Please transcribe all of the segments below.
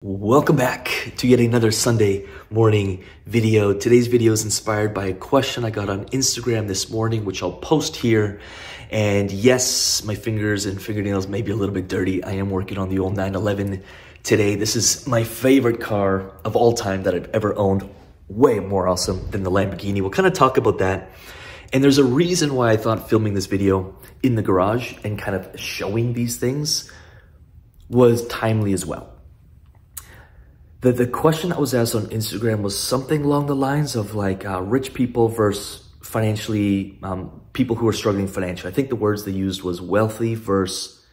Welcome back to yet another Sunday morning video. Today's video is inspired by a question I got on Instagram this morning, which I'll post here. And yes, my fingers and fingernails may be a little bit dirty. I am working on the old 911 today. This is my favorite car of all time that I've ever owned. Way more awesome than the Lamborghini. We'll kind of talk about that. And there's a reason why I thought filming this video in the garage and kind of showing these things was timely as well. The question that was asked on Instagram was something along the lines of like rich people versus financially, people who are struggling financially. I think the words they used was wealthy versus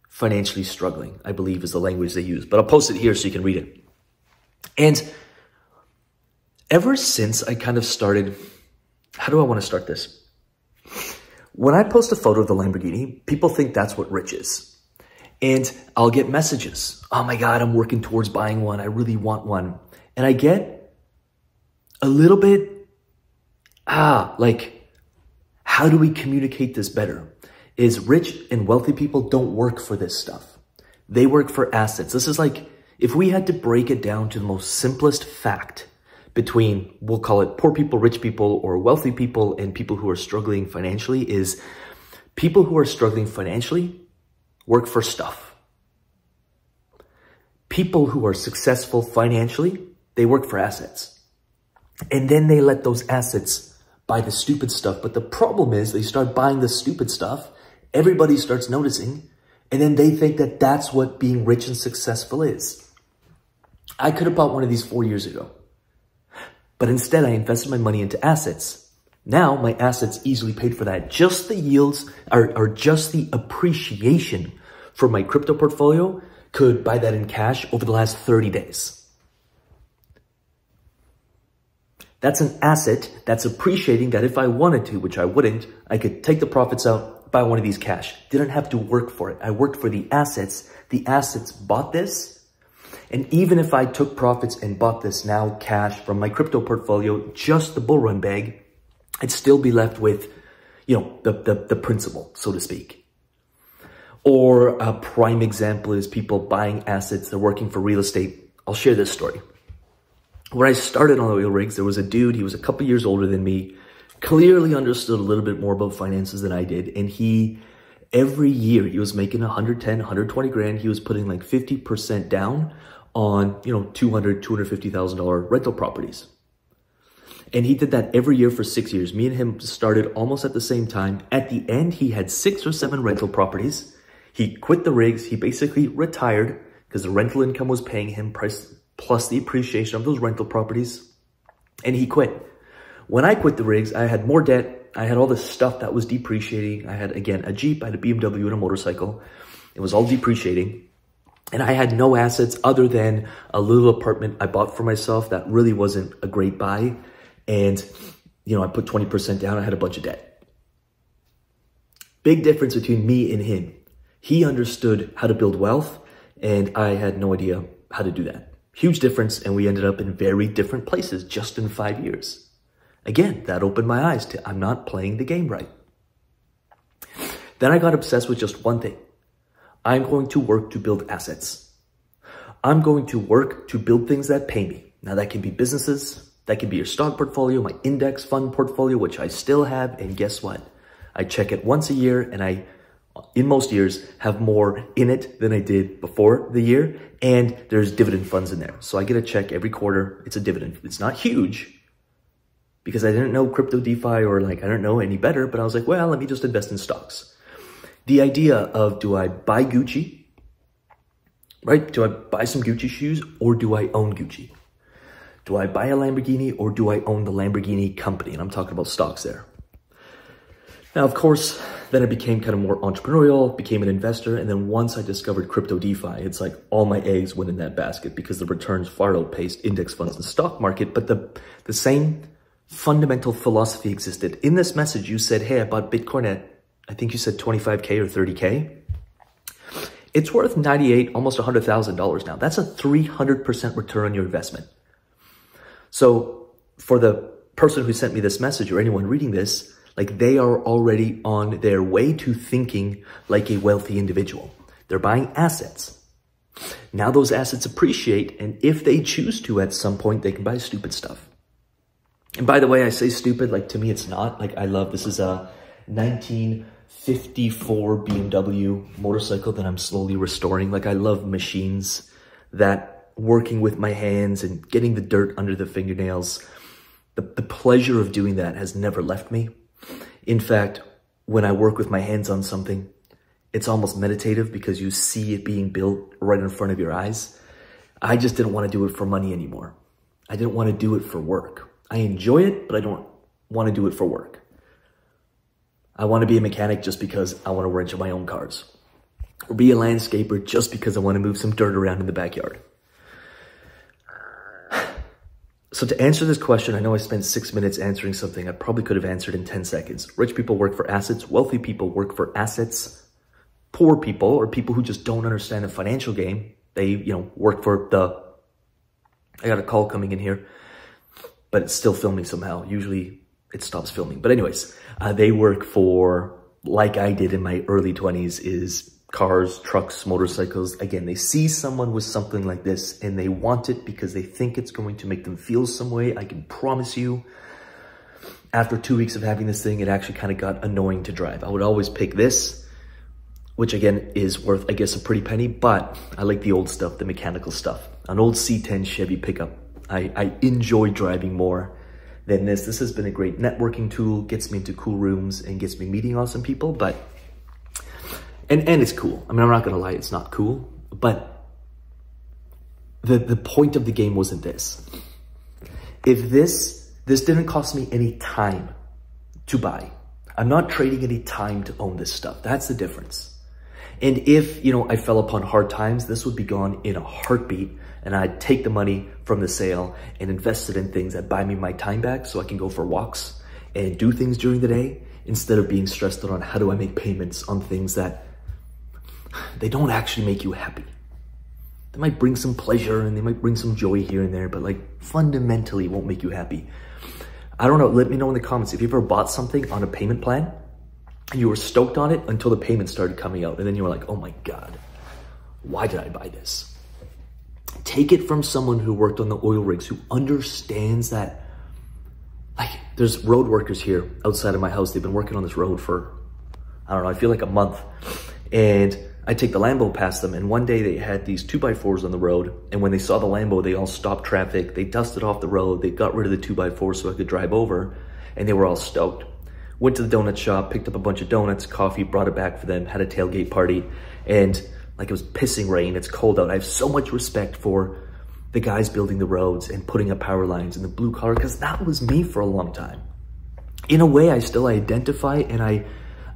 financially struggling, I believe is the language they used. But I'll post it here so you can read it. And ever since I kind of started, how do I want to start this? When I post a photo of the Lamborghini, people think that's what rich is. And I'll get messages. Oh my God, I'm working towards buying one. I really want one. And I get a little bit, like, how do we communicate this better? Is rich and wealthy people don't work for this stuff. They work for assets. This is like, if we had to break it down to the most simplest fact between, we'll call it poor people, rich people, or wealthy people and people who are struggling financially, is people who are struggling financially work for stuff. People who are successful financially, they work for assets. And then they let those assets buy the stupid stuff. But the problem is they start buying the stupid stuff. Everybody starts noticing. And then they think that that's what being rich and successful is. I could have bought one of these 4 years ago. But instead I invested my money into assets. Now my assets easily paid for that. Just the yields or just the appreciation for my crypto portfolio could buy that in cash over the last 30 days. That's an asset that's appreciating that if I wanted to, which I wouldn't, I could take the profits out, buy one of these cash. Didn't have to work for it. I worked for the assets. The assets bought this. And even if I took profits and bought this now cash from my crypto portfolio, just the bull run bag, I'd still be left with, the principal, so to speak. Or a prime example is people buying assets. They're working for real estate. I'll share this story. When I started on oil rigs, there was a dude, he was a couple years older than me, clearly understood a little bit more about finances than I did. And every year he was making 110, 120 grand. He was putting like 50% down on, $200,000, $250,000 rental properties. And he did that every year for 6 years. Me and him started almost at the same time. At the end, he had 6 or 7 rental properties. He quit the rigs. He basically retired because the rental income was paying him plus the appreciation of those rental properties. And he quit. When I quit the rigs, I had more debt. I had all this stuff that was depreciating. I had, again, a Jeep, I had a BMW and a motorcycle. It was all depreciating. And I had no assets other than a little apartment I bought for myself that really wasn't a great buy. And, I put 20% down. I had a bunch of debt. Big difference between me and him. He understood how to build wealth, and I had no idea how to do that. Huge difference, and we ended up in very different places just in 5 years. Again, that opened my eyes to I'm not playing the game right. Then I got obsessed with just one thing. I'm going to work to build assets. I'm going to work to build things that pay me. Now that can be businesses. That can be your stock portfolio, my index fund portfolio, which I still have. And guess what? I check it once a year and I, in most years, have more in it than I did before the year. And there's dividend funds in there. So I get a check every quarter. It's a dividend. It's not huge because I didn't know crypto DeFi or I don't know any better. But I was like, well, let me just invest in stocks. The idea of do I buy Gucci, right? Do I buy some Gucci shoes or do I own Gucci? Do I buy a Lamborghini or do I own the Lamborghini company? And I'm talking about stocks there. Now, of course, then I became kind of more entrepreneurial, became an investor. And then once I discovered crypto DeFi, it's like all my eggs went in that basket because the returns far outpaced index funds and stock market. But the same fundamental philosophy existed. In this message, you said, hey, I bought Bitcoin at, I think you said 25K or 30K. It's worth 98, almost $100,000 now. That's a 300% return on your investment. So for the person who sent me this message or anyone reading this, they are already on their way to thinking like a wealthy individual. They're buying assets. Now those assets appreciate, and if they choose to at some point, they can buy stupid stuff. And by the way, I say stupid, like to me it's not. Like I love, this is a 1954 BMW motorcycle that I'm slowly restoring. Like I love machines, that working with my hands and getting the dirt under the fingernails. The pleasure of doing that has never left me. In fact, when I work with my hands on something, it's almost meditative because you see it being built right in front of your eyes. I just didn't want to do it for money anymore. I didn't want to do it for work. I enjoy it, but I don't want to do it for work. I want to be a mechanic just because I want to wrench on my own cars. Or be a landscaper just because I want to move some dirt around in the backyard. So to answer this question, I know I spent 6 minutes answering something I probably could have answered in 10 seconds. Rich people work for assets. Wealthy people work for assets. Poor people, or people who just don't understand the financial game, they, work for the... I got a call coming in here, but it's still filming somehow. Usually it stops filming. But anyways, they work for, like I did in my early 20s, is cars, trucks, motorcycles. Again, they see someone with something like this and they want it because they think it's going to make them feel some way. I can promise you, after 2 weeks of having this thing, it actually kind of got annoying to drive. I would always pick this, which again is worth, I guess, a pretty penny, but I like the old stuff, the mechanical stuff. An old C10 Chevy pickup. I enjoy driving more than this. This has been a great networking tool, gets me into cool rooms and gets me meeting awesome people, but And it's cool. I mean, I'm not going to lie, it's not cool. But the point of the game wasn't this. If this didn't cost me any time to buy, I'm not trading any time to own this stuff. That's the difference. And if, I fell upon hard times, this would be gone in a heartbeat. And I'd take the money from the sale and invest it in things that buy me my time back so I can go for walks and do things during the day instead of being stressed out on how do I make payments on things that they don't actually make you happy. They might bring some pleasure and they might bring some joy here and there, but like fundamentally won't make you happy. I don't know. Let me know in the comments if you ever bought something on a payment plan and you were stoked on it until the payment started coming out. And then you were like, oh my God, why did I buy this? Take it from someone who worked on the oil rigs, who understands that. Like, there's road workers here outside of my house. They've been working on this road for, I don't know, I feel like a month. And I take the Lambo past them, and one day they had these 2x4s on the road, and when they saw the Lambo, they all stopped traffic, they dusted off the road, they got rid of the 2x4 so I could drive over, and they were all stoked. Went to the donut shop, picked up a bunch of donuts, coffee, brought it back for them, had a tailgate party, and like it was pissing rain, it's cold out. I have so much respect for the guys building the roads and putting up power lines and the blue collar, because that was me for a long time. In a way, I still identify and I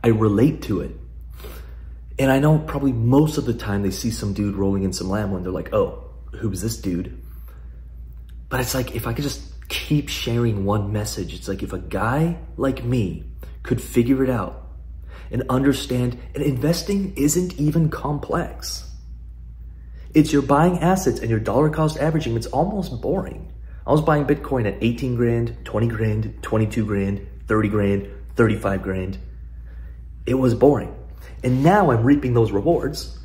relate to it. And I know probably most of the time they see some dude rolling in some Lambo and they're like, oh, who's this dude? But it's like, if I could just keep sharing one message, it's like if a guy like me could figure it out and understand, and investing isn't even complex. It's you're buying assets and your dollar cost averaging, it's almost boring. I was buying Bitcoin at 18 grand, 20 grand, 22 grand, 30 grand, 35 grand. It was boring. And now I'm reaping those rewards.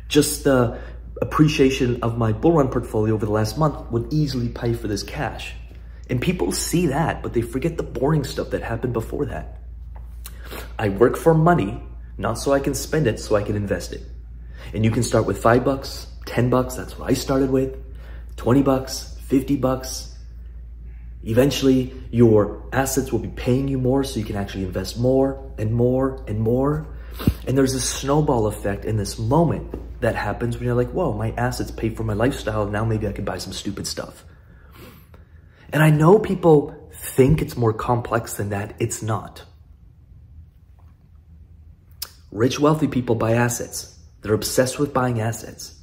Just the appreciation of my bull run portfolio over the last month would easily pay for this cash. And people see that, but they forget the boring stuff that happened before that. I work for money, not so I can spend it, so I can invest it. And you can start with $5, $10, that's what I started with, $20, $50. Eventually, your assets will be paying you more, so you can actually invest more and more and more. And there's a snowball effect in this moment that happens when you're like, whoa, my assets pay for my lifestyle. Now maybe I can buy some stupid stuff. And I know people think it's more complex than that. It's not. Rich, wealthy people buy assets. They're obsessed with buying assets.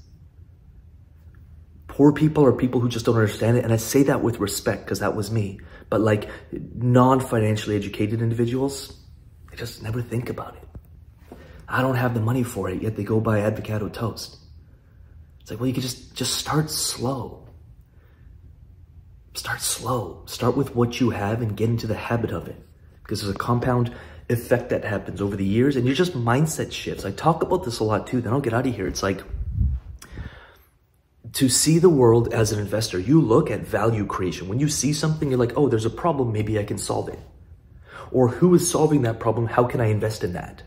Poor people are people who just don't understand it. And I say that with respect because that was me. But like non-financially educated individuals, they just never think about it. I don't have the money for it, yet they go buy avocado toast. It's like, well, you could just start slow. Start slow. Start with what you have and get into the habit of it. Because there's a compound effect that happens over the years and you're just mindset shifts. I talk about this a lot too, then I'll get out of here. It's like, to see the world as an investor, you look at value creation. When you see something, you're like, oh, there's a problem, maybe I can solve it. Or who is solving that problem? How can I invest in that?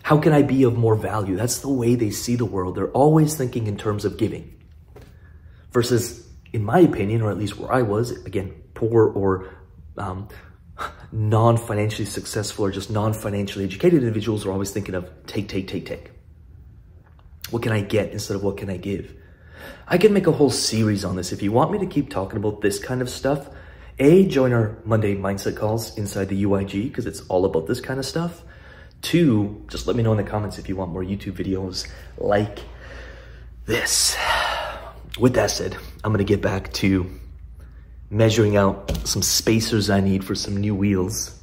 How can I be of more value? That's the way they see the world. They're always thinking in terms of giving. Versus, in my opinion, or at least where I was, again, poor or non-financially successful or just non-financially educated individuals are always thinking of take. What can I get instead of what can I give? I can make a whole series on this. If you want me to keep talking about this kind of stuff, join our Monday mindset calls inside the UIG, because it's all about this kind of stuff. 2, just let me know in the comments if you want more YouTube videos like this. With that said, I'm going to get back to measuring out some spacers I need for some new wheels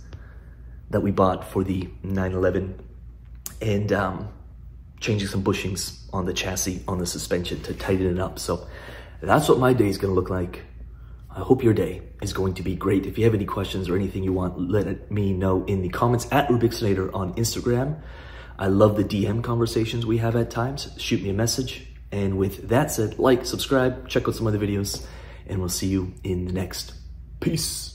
that we bought for the 911 and changing some bushings on the chassis, on the suspension to tighten it up. So that's what my day is going to look like. I hope your day is going to be great. If you have any questions or anything you want, let me know in the comments at Rubixinator on Instagram. I love the DM conversations we have at times. Shoot me a message. And with that said, like, subscribe, check out some other videos, and we'll see you in the next. Peace.